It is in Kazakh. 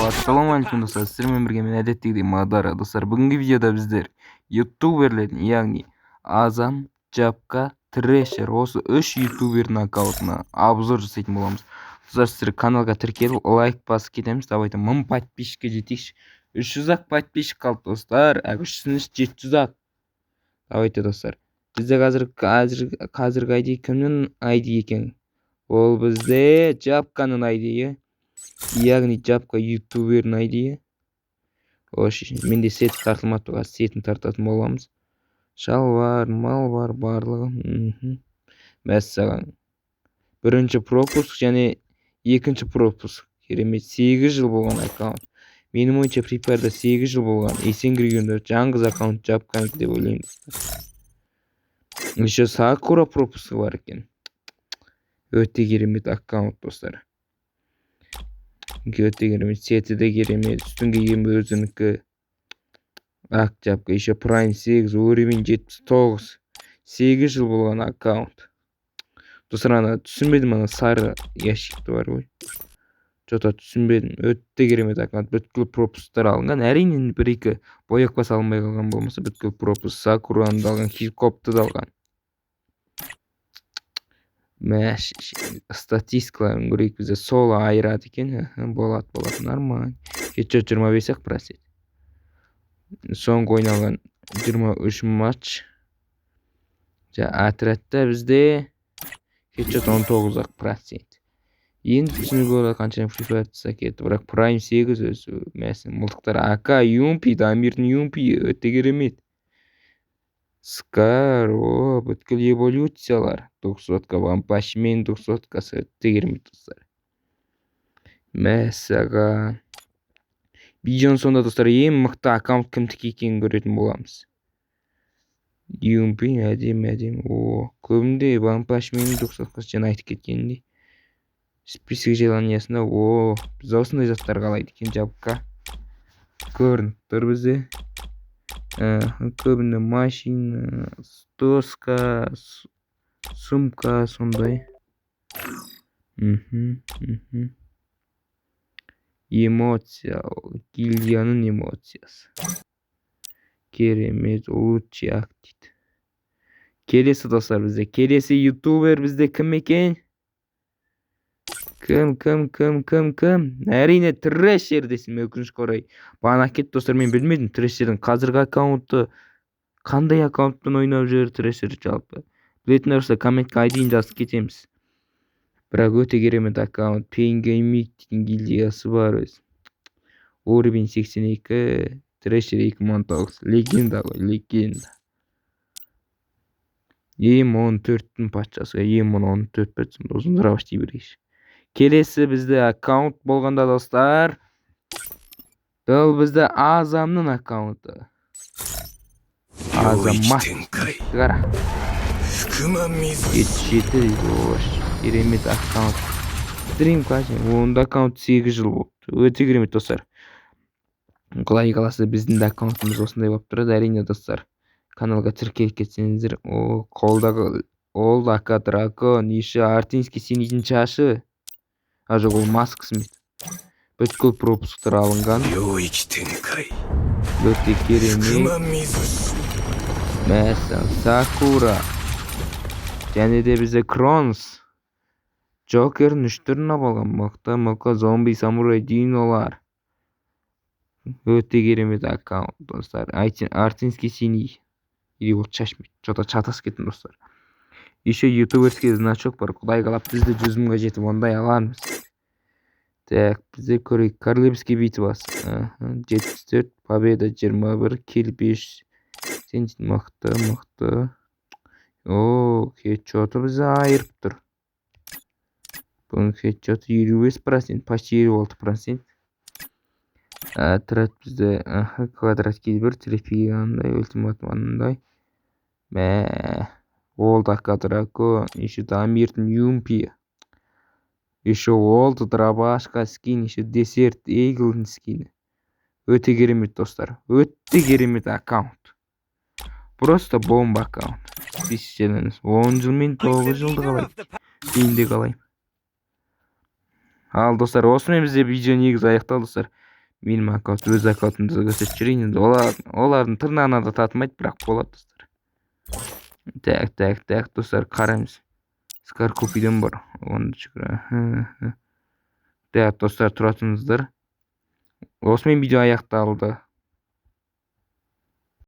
Assalamualaikum dostlar. Sizlerle birге мен әдеттегідей Мадара достар. Бүгінгі видеода біздер ютуберлердің, яғни Азам, Жапка, Трешер осы 3 ютубердің аккаунтына обзор жасайтын боламыз. Достар, сіздер каналға тіркеліп, лайк басып кетеміз. Давайте 1000 подписчикке жетейікші. 300-ақ подписчик қалды достар. 300-ніш 700-ақ. Давайте достар. Бізде қазіргі ID кімнің ID екен? Ол бізде Жапканың ID-і. Яғни Жапка ютубердің ID-і. Менде сет тартылмады, тұға сетін тартатын боламыз. Шалвар, мал бар, барлығы. Мәссаған. Бірінші пропуск және екінші пропуск. Керемет, 8 жыл болған аккаунт. Менің ойынша припарда 8 жыл болған. Есен кіргенде жаңғыз аккаунт Жапканікі деп ойлаймын. Еще Сакура пропускі бар екен. Өте керемет аккаунт достар. Өте керемет, сеті де керемет, үстінге ең өзінікі. Ақ Жапка, еще Prime 8, уровень 79. 8 жыл болған аккаунт. Достар, ана түсінбедім, ана сары ящикті бар ғой. Жота түсінбедім, өте керемет аккаунт. Бүткіл пропустар алынған. Әрине бір-екі бояқ бас алынбай қалған болмаса, бүткіл пропуст Сакураны да алған, Хикопты да алған. Мәш, статистикаларын көрейік, бізде соло айырады екен. Болады, нормально. Хедшот 25-ақ процент. Соңғы ойналған 23 матч. Отрядта бізде хедшот 19-ақ процент. Енді түсінігі ола қаншаның фрифайтса кетті. Бірақ Prime 8 өзі мәсін мұлтықтар. АК, Юмпи, Дамирдің Юмпи өте керемет. Скар, бүткіл эволюциялар. 900-қа вампашмен 900-қасы өте керемет достар. Мәсіға. Видеоның сонда достар, ең мықты аккаунт кімдікі екенін көретін боламыз. Юмпи, әдем. Көбінде вампашмен 900-қасы жана айтып кеткенде. Список желаниясында, біз осындай заттар қалайды екен Жапка. Көрініп тұр бізде. Көбінде машина, стоска, сумка, сондай. Эмоция, гильдияның эмоциясы. Керемет, лучший актит. Келесі достар бізде. Келесі ютубер бізде кім екен? Кім? Әрине Трешер десім, өкінішке орай. Бағана кетті достар, мен білмедім Трешердің қазіргі аккаунты қандай аккаунттан ойнап жүр Трешер жалпы. Білетін болса комментке айдейін жазып кетеміз. Бірақ өте керемет аккаунт. Пенгеймик деген гильдиясы бар өз. Уровень 82, Трешер 2019. Легенда ғой, легенда. Ем14-тің патшасы, Ем14 ұзындырақ істей берейші. Келесі бізде аккаунт болғанда достар. Ол бізде Азамның аккаунты. Азамат. Қара. Жеті керемет аккаунт. Стрим қашын. Онда аккаунт 8 жыл болды. Өте керемет достар. Құлай қаласы біздің аккаунтымыз осындай болып тұрады. Әрине достар. Каналға тіркеліп кетсеңіздер. Қолдағы ол ака дракон. Еші артинский сенейтін шашы. Ажық ол маскасы мет. Бүткіл пропусктар алынған. Өте керемет. Мәсін Сакура. Және де бізде Кронс. Джокердің 3 түрін алған. Мықты, зомби, самурай, динолар. Өте керемет аккаунт достар. Артинский синий. Или вот шашмет. Жота чатас кетін достар. Еще ютуберский значок бар. Құдай қалап бізді 100 мыңға жетіп ондай алармыз. Так, бізде көрейік. Королевский битвасы. 74, победа 21, килл 5. Сен мықты. Хедшоты бізде айырып тұр. Бұның хедшоты 25%, почти 26%. Отряд бізде квадрат келбір, телефигандай, ультиматумандай. Олд ака дракон, еще Дамирдің Юмпи. Еще Олд Драбашка скин, еще Десерт Эйглдің скины. Өте керемет достар. Өте керемет аккаунт. Просто бомба аккаунт. 10 жыл мен 9 жылды қалай. Кейінде қалай. Ал достар, осымен бізде видео негізі аяқталды достар. Менің аккаунт өз аккаунтымды көрсетіп жіберейін енді. Олардың тырнағына да татымайды, бірақ болады достар. Так достар, қараймыз. Скаркупиден бар. Оны так достар, тұратыныздар. Осымен видео аяқталды.